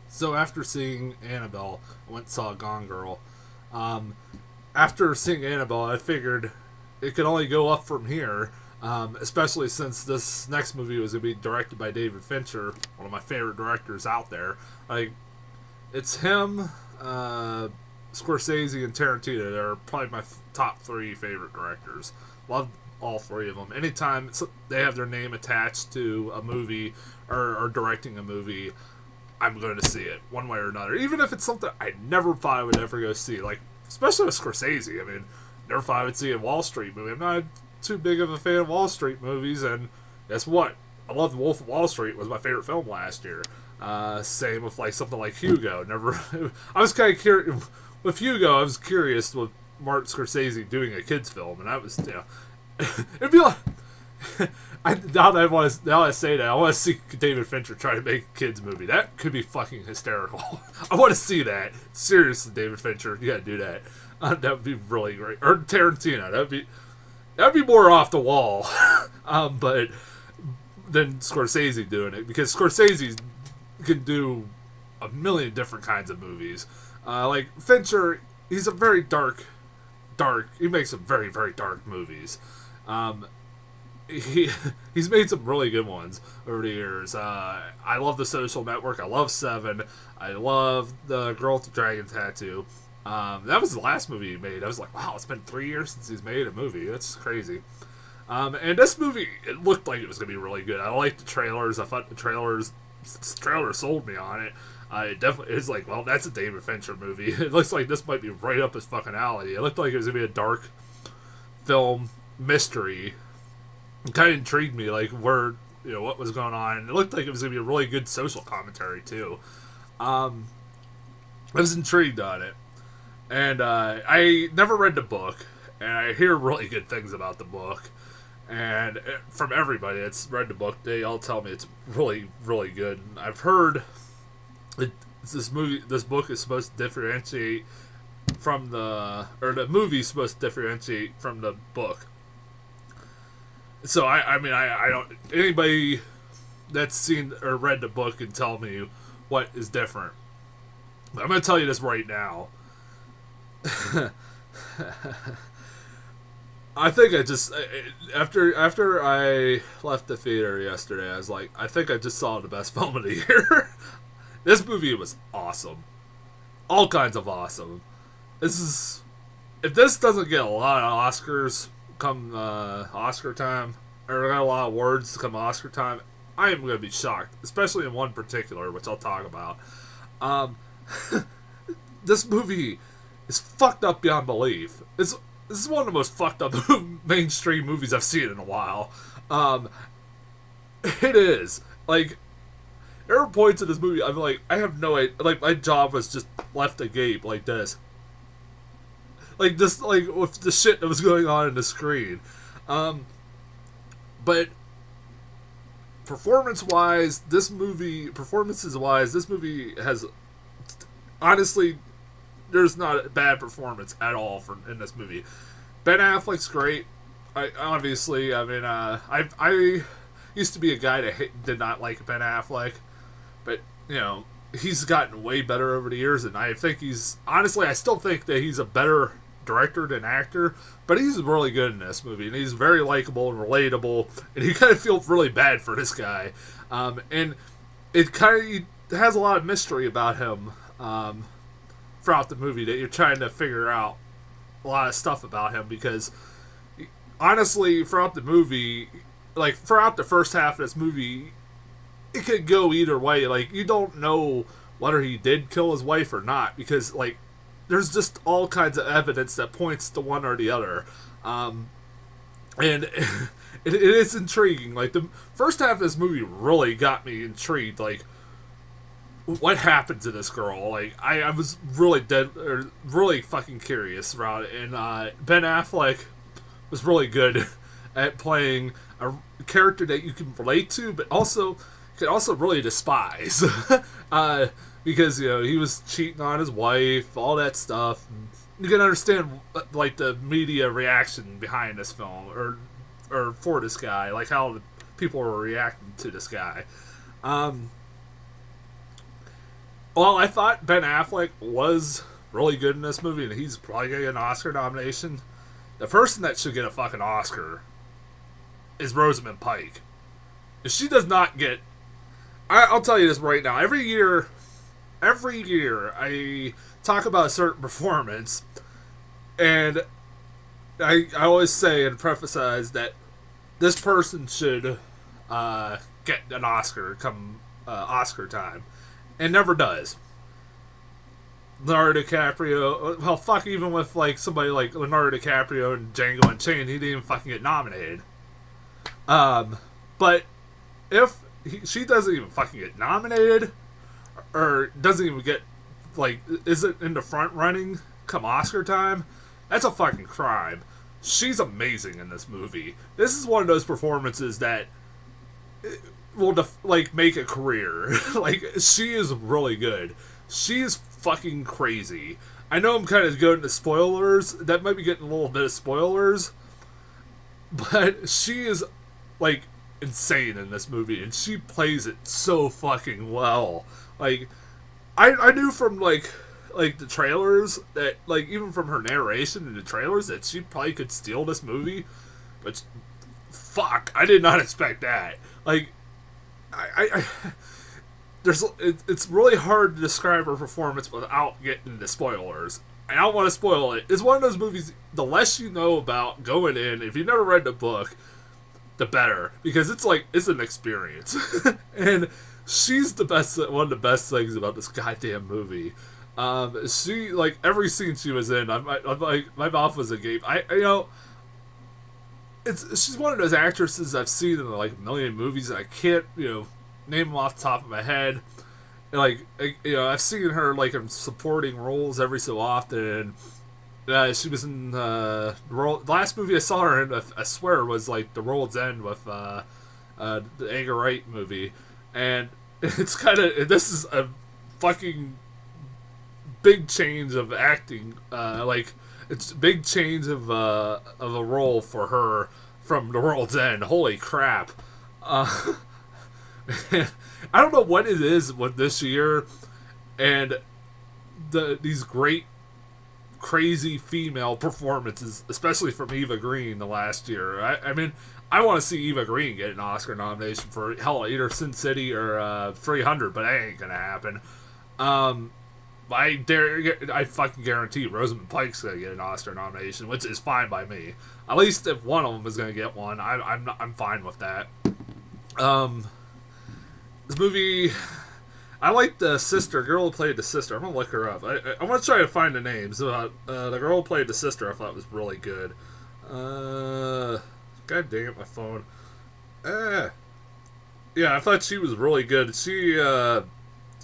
So after seeing Annabelle, I went and saw Gone Girl. Um, After seeing Annabelle, I figured it could only go up from here. Especially since this next movie was going to be directed by David Fincher, one of my favorite directors out there. Like, it's him, Scorsese, and Tarantino. They're probably my top three favorite directors. Love all three of them. Anytime they have their name attached to a movie or directing a movie, I'm going to see it one way or another. Even if it's something I never thought I would ever go see. Like, especially with Scorsese. I mean, never thought I would see a Wall Street movie. I'm not too big of a fan of Wall Street movies, and guess what? I love The Wolf of Wall Street. It was my favorite film last year. Same with like something like Hugo. Never. I was kind of curious with Hugo. I was curious with Martin Scorsese doing a kids film, and I was, it'd be like. Now I say that, I want to see David Fincher try to make a kids movie. That could be fucking hysterical. I want to see that. Seriously, David Fincher, you gotta do that. That would be really great. Or Tarantino. That'd be more off the wall. But than Scorsese doing it, because Scorsese can do a million different kinds of movies. Like Fincher, he's a very dark. He makes some very, very dark movies. He's made some really good ones over the years. I love The Social Network. I love Seven. I love The Girl with the Dragon Tattoo. That was the last movie he made. I was like, wow, it's been 3 years since he's made a movie. That's crazy. And this movie, it looked like it was going to be really good. I liked the trailers. I thought the trailer sold me on it. It definitely is like, well, that's a David Fincher movie. It looks like this might be right up his fucking alley. It looked like it was going to be a dark film mystery. It kind of intrigued me, like what was going on. And it looked like it was going to be a really good social commentary too. I was intrigued on it, and I never read the book, and I hear really good things about the book. And from everybody that's read the book, they all tell me it's really, really good. And I've heard that this book is supposed to differentiate from the movie is supposed to differentiate from the book. So I mean I don't, anybody that's seen or read the book can tell me what is different. But I'm gonna tell you this right now. I think I just after I left the theater yesterday, I was like, I think I just saw the best film of the year. This movie was awesome, all kinds of awesome. If this doesn't get a lot of Oscars come Oscar time, or got a lot of awards come Oscar time, I am going to be shocked, especially in one particular, which I'll talk about. This movie is fucked up beyond belief. This is one of the most fucked up mainstream movies I've seen in a while. It is. Like, there are points in this movie, I'm like, I have no idea. Like, my jaw was just left agape like this. Like, just, like, with the shit that was going on in the screen. But, performances-wise, this movie has, honestly, there's not a bad performance at all in this movie. Ben Affleck's great. I used to be a guy that did not like Ben Affleck, but, he's gotten way better over the years, and I still think that he's a better director than actor, but he's really good in this movie, and he's very likable and relatable, and you kind of feel really bad for this guy, and it kind of has a lot of mystery about him throughout the movie that you're trying to figure out a lot of stuff about him, because honestly, throughout the movie, like throughout the first half of this movie, it could go either way. Like, you don't know whether he did kill his wife or not, because like there's just all kinds of evidence that points to one or the other. And it is intriguing. Like, the first half of this movie really got me intrigued. Like, what happened to this girl? Like, I was really fucking curious about it. And Ben Affleck was really good at playing a character that you can relate to, but could also really despise. Because, he was cheating on his wife, all that stuff. And you can understand, like, the media reaction behind this film, or for this guy, like how people were reacting to this guy. Well, I thought Ben Affleck was really good in this movie, and he's probably gonna get an Oscar nomination. The person that should get a fucking Oscar is Rosamund Pike. If she does not get, I'll tell you this right now. Every year, I talk about a certain performance, and I always say and emphasize that this person should get an Oscar come Oscar time, and never does. Leonardo DiCaprio, well, fuck, even with like somebody like Leonardo DiCaprio and Django Unchained, he didn't even fucking get nominated. But if she doesn't even fucking get nominated, or doesn't even get, like, isn't in the front running come Oscar time, that's a fucking crime. She's amazing in this movie. This is one of those performances that will, like, make a career. Like, she is really good. She is fucking crazy. I know I'm kind of going to spoilers. That might be getting a little bit of spoilers. But she is, like, insane in this movie, and she plays it so fucking well. Like, I knew from, like the trailers that, like, even from her narration in the trailers, that she probably could steal this movie, but fuck, I did not expect that. Like, it's really hard to describe her performance without getting into spoilers. I don't want to spoil it. It's one of those movies, the less you know about going in, if you've never read the book, the better. Because it's like, it's an experience. And she's the best, one of the best things about this goddamn movie. She, like, every scene she was in, I'm like, my mouth was agape. She's one of those actresses I've seen in, like, a million movies, and I can't, name them off the top of my head. Like, I've seen her, like, in supporting roles every so often. She was in the last movie I saw her in, I swear, was, like, The World's End with the Edgar Wright movie. And it's kind of, this is a fucking big change of acting. Like, it's a big change of a role for her from The World's End. Holy crap. I don't know what it is with this year and these great, crazy female performances, especially from Eva Green the last year. I mean, I want to see Eva Green get an Oscar nomination for, hell, either Sin City or 300, but that ain't gonna happen. I fucking guarantee Rosamund Pike's gonna get an Oscar nomination, which is fine by me. At least if one of them is gonna get one, I'm fine with that. This movie, I like the sister, girl who played the sister. I'm gonna look her up. I want to try to find the names. The girl who played the sister I thought was really good. God dang it, my phone. Yeah, I thought she was really good. She was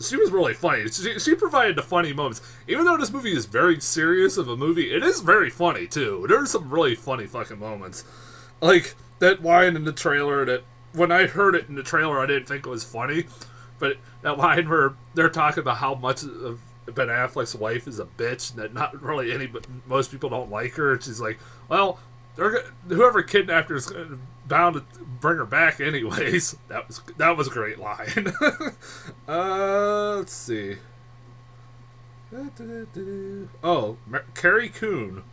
really funny. She provided the funny moments. Even though this movie is very serious of a movie, it is very funny, too. There's some really funny fucking moments. Like, that line in the trailer that, when I heard it in the trailer, I didn't think it was funny. But that line where they're talking about how much of Ben Affleck's wife is a bitch, and that not really most people don't like her. And she's like, well, whoever kidnapped her is bound to bring her back anyways. That was a great line. Let's see. Oh, Carrie Coon.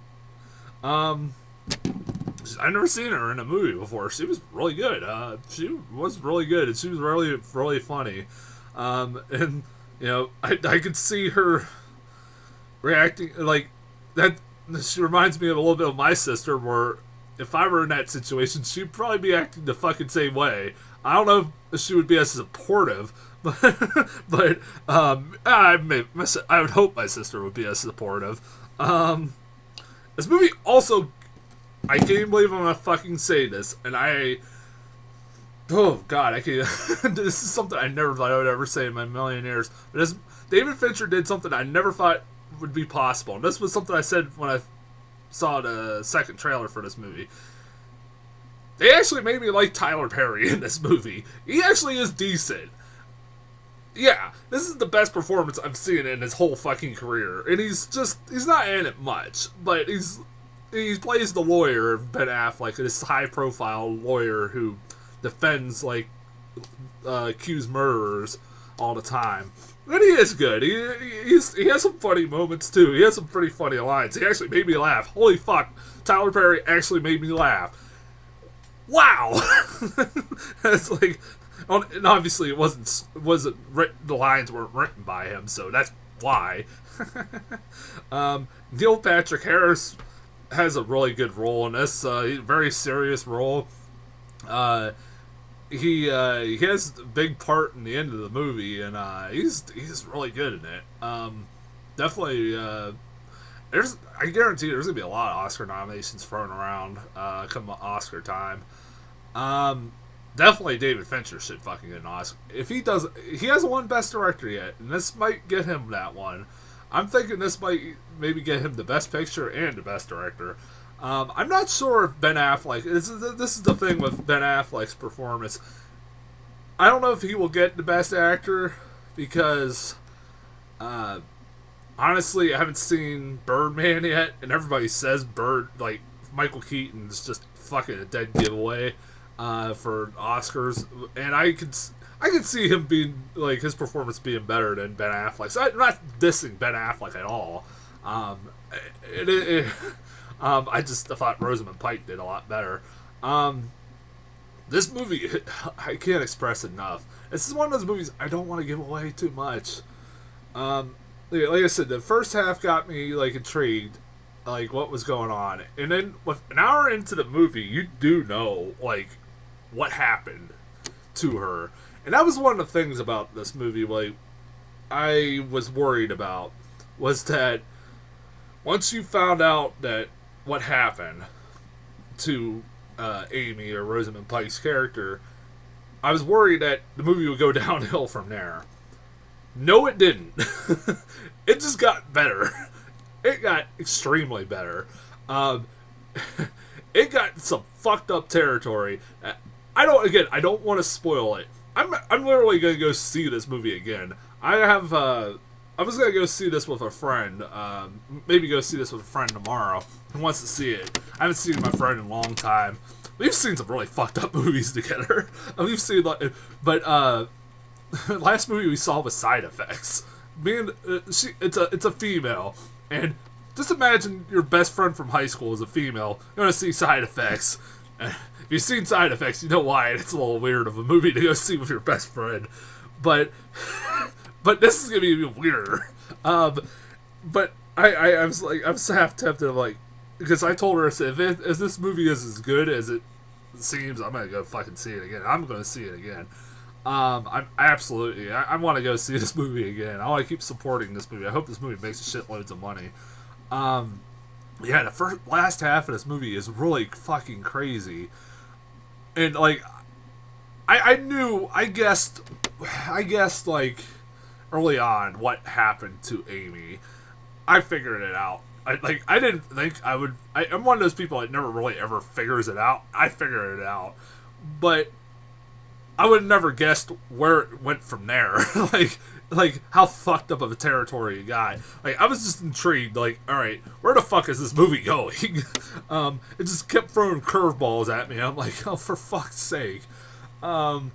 I've never seen her in a movie before. She was really good. She was really good, and she was really, really funny. And, I could see her reacting like that. She reminds me of a little bit of my sister, where if I were in that situation, she'd probably be acting the fucking same way. I don't know if she would be as supportive, but I would hope my sister would be as supportive. This movie also, I can't believe I'm gonna fucking say this, and oh god, I can't. This is something I never thought I would ever say in my million years. But David Fincher did something I never thought would be possible, and this was something I said when I saw the second trailer for this movie. They actually made me like Tyler Perry in this movie. He actually is decent. Yeah, this is the best performance I've seen in his whole fucking career, and he's not in it much, but he plays the lawyer of Ben Affleck, this high-profile lawyer who defends, like, accused murderers. all the time. And he is good. He has some funny moments too. He has some pretty funny lines. He actually made me laugh. Holy fuck, Tyler Perry actually made me laugh. Wow. It's like, and obviously it wasn't written, the lines weren't written by him, so that's why. Neil Patrick Harris has a really good role in this. Very serious role. He has a big part in the end of the movie, and he's really good in it. Definitely, I guarantee there's gonna be a lot of Oscar nominations thrown around come Oscar time. Definitely David Fincher should fucking get an Oscar. If he does, he hasn't won Best Director yet, and this might get him that one. I'm thinking this might maybe get him the Best Picture and the Best Director. I'm not sure if Ben Affleck... This is the thing with Ben Affleck's performance. I don't know if he will get the Best Actor, because... honestly, I haven't seen Birdman yet, and everybody says Michael Keaton is just fucking a dead giveaway for Oscars, and I could see him being, his performance being better than Ben Affleck. So I'm not dissing Ben Affleck at all. I just thought Rosamund Pike did a lot better. This movie, I can't express enough. This is one of those movies I don't want to give away too much. Like I said, the first half got me intrigued, what was going on, and then with an hour into the movie, you do know what happened to her, and that was one of the things about this movie. I was worried about was that once you found out that what happened to Amy, or Rosamund Pike's character, I was worried that the movie would go downhill from there. No, it didn't. It just got better. It got extremely better. It got some fucked up territory. I don't want to spoil it. I'm literally gonna go see this movie again. I was gonna go see this with a friend. Maybe go see this with a friend tomorrow who wants to see it. I haven't seen my friend in a long time. We've seen some really fucked up movies together. We've seen last movie we saw was Side Effects. It's a female, and just imagine your best friend from high school is a female. You're gonna see Side Effects. If you've seen Side Effects, you know why it's a little weird of a movie to go see with your best friend. But this is gonna be even weirder. But I was I'm half tempted because I told her, I said, if this movie is as good as it seems, I'm gonna go fucking see it again. I'm gonna see it again. I want to go see this movie again. I want to keep supporting this movie. I hope this movie makes shitloads of money. Yeah, the last half of this movie is really fucking crazy. And I guessed early on what happened to Amy. I figured it out. I didn't think I would. I'm one of those people that never really ever figures it out. I figured it out, but I would have never guessed where it went from there. How fucked up of a territory you got. I was just intrigued. All right, where the fuck is this movie going? It just kept throwing curveballs at me. I'm like, oh, for fuck's sake. And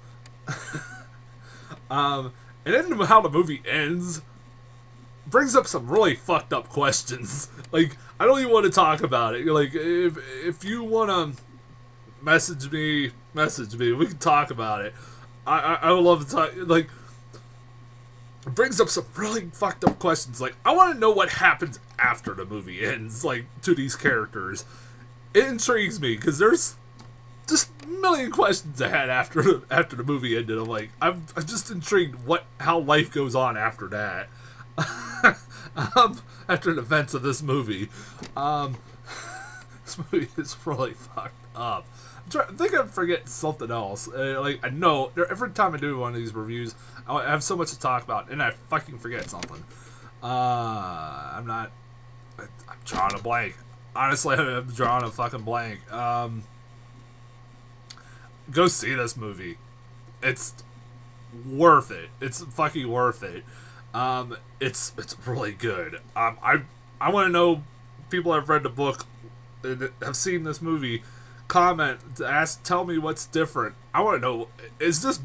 then how the movie ends brings up some really fucked up questions. I don't even want to talk about it. If you want to message me, we can talk about it. I would love to talk. It brings up some really fucked up questions. I want to know what happens after the movie ends, to these characters. It intrigues me, because there's just a million questions I had after the movie ended. I'm just intrigued how life goes on after that. After the events of this movie. This movie is really fucked up. I think I'm forgetting something else. I know every time I do one of these reviews, I have so much to talk about, and I fucking forget something. I'm drawing a blank. Honestly, I'm drawing a fucking blank. Go see this movie. It's worth it. It's fucking worth it. It's really good. I want to know, people that have read the book and have seen this movie, comment, tell me what's different. I want to know, is this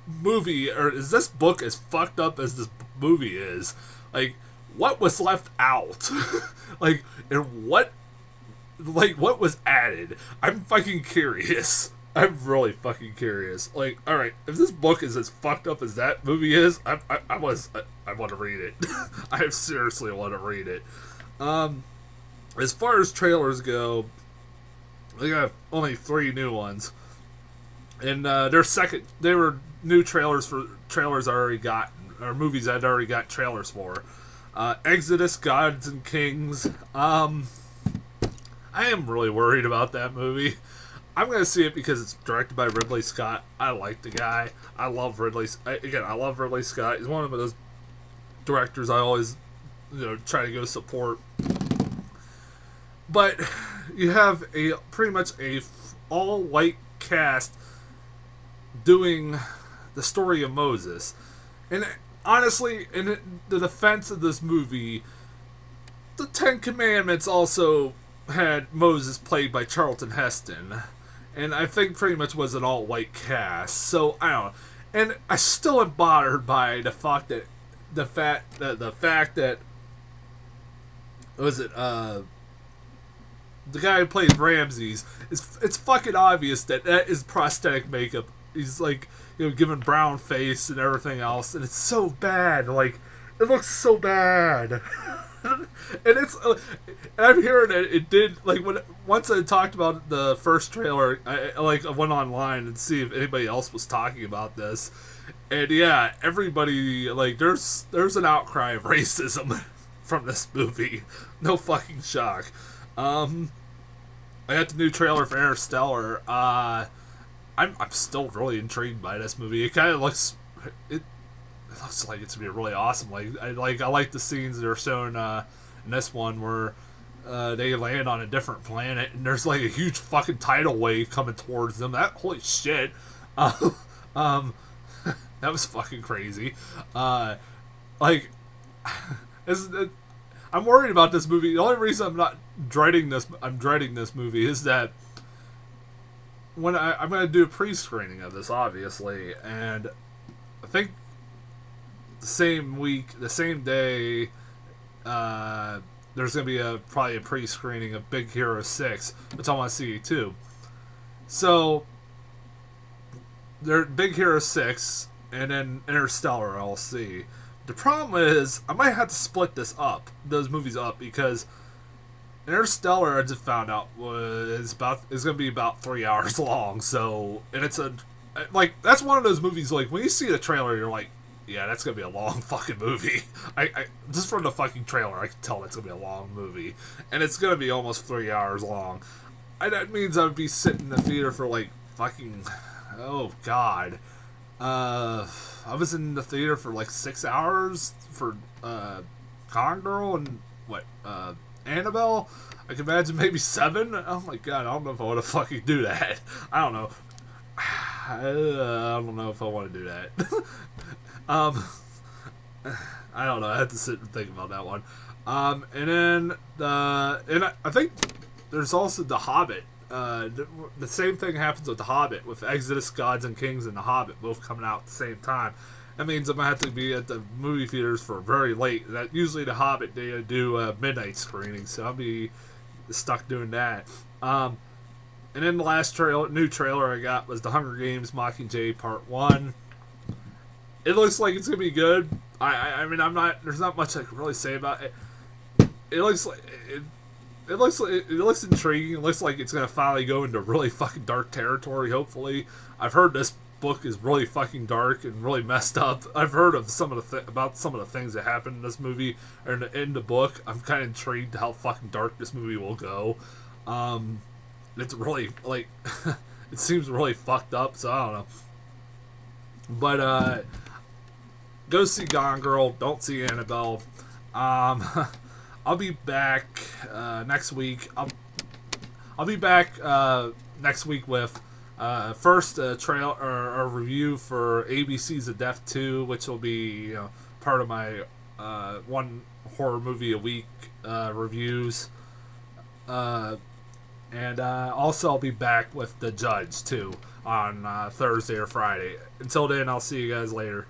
movie, or is this book as fucked up as this movie is? Like, what was left out? Like, and what was added? I'm fucking curious. I'm really fucking curious. Like, alright, if this book is as fucked up as that movie is, I want to read it. I seriously want to read it. As far as trailers go, we got only 3 new ones. And they were new trailers for trailers I already got, or movies I'd already got trailers for. Exodus, Gods and Kings. I am really worried about that movie. I'm going to see it because it's directed by Ridley Scott. I like the guy. I love Ridley Scott. He's one of those directors I always, try to go support. But you have pretty much a all-white cast doing the story of Moses. And honestly, in the defense of this movie, the 10 Commandments also had Moses played by Charlton Heston. And I think pretty much was an all-white cast. So, I don't know. And I still am bothered by the fact that the guy who plays Ramses, it's fucking obvious that is prosthetic makeup. He's like, given brown face and everything else, and it's so bad. Like, it looks so bad. And and I'm hearing it did, like, once I talked about the first trailer, I went online and see if anybody else was talking about this. And yeah, everybody, like, there's an outcry of racism from this movie. No fucking shock. I got the new trailer for Interstellar. I'm still really intrigued by this movie. It kind of looks it looks like it's gonna be really awesome. I like the scenes that are shown in this one where they land on a different planet and there's like a huge fucking tidal wave coming towards them. Holy shit. That was fucking crazy. I'm worried about this movie. The only reason I'm dreading this movie is that when I'm going to do a pre-screening of this, obviously, and I think the same day, there's going to be probably a pre-screening of Big Hero 6, which I want to see too. So, Big Hero 6, and then Interstellar I'll see. The problem is, I might have to split those movies up, because Interstellar, I just found out, is going to be about 3 hours long. So, and it's that's one of those movies, like, when you see the trailer, you're like, yeah, that's going to be a long fucking movie. I just from the fucking trailer, I can tell it's going to be a long movie. And it's going to be almost 3 hours long. That means I would be sitting in the theater for, like, fucking, oh, God. I was in the theater for like 6 hours for Con Girl and Annabelle. I can imagine maybe 7. Oh my god, I don't know if I want to fucking do that. I don't know. I don't know if I want to do that. I don't know. I have to sit and think about that one. And then I think there's also The Hobbit. The same thing happens with The Hobbit, with Exodus, Gods and Kings, and The Hobbit both coming out at the same time. That means I'm going to have to be at the movie theaters for very late. Usually The Hobbit, they do midnight screenings, so I'll be stuck doing that. And then the last new trailer I got was The Hunger Games Mockingjay Part 1. It looks like it's going to be good. I mean, there's not much I can really say about it. It looks like... It looks intriguing. It looks like it's going to finally go into really fucking dark territory, hopefully. I've heard this book is really fucking dark and really messed up. I've heard of about some of the things that happened in this movie, or in the book. I'm kind of intrigued how fucking dark this movie will go. It's really, like, it seems really fucked up, so I don't know. But, go see Gone Girl. Don't see Annabelle. I'll be back next week. I'll be back next week with first a review for ABC's The Death 2, which will be part of my one horror movie a week reviews. And also I'll be back with The Judge too. on Thursday or Friday. Until then, I'll see you guys later.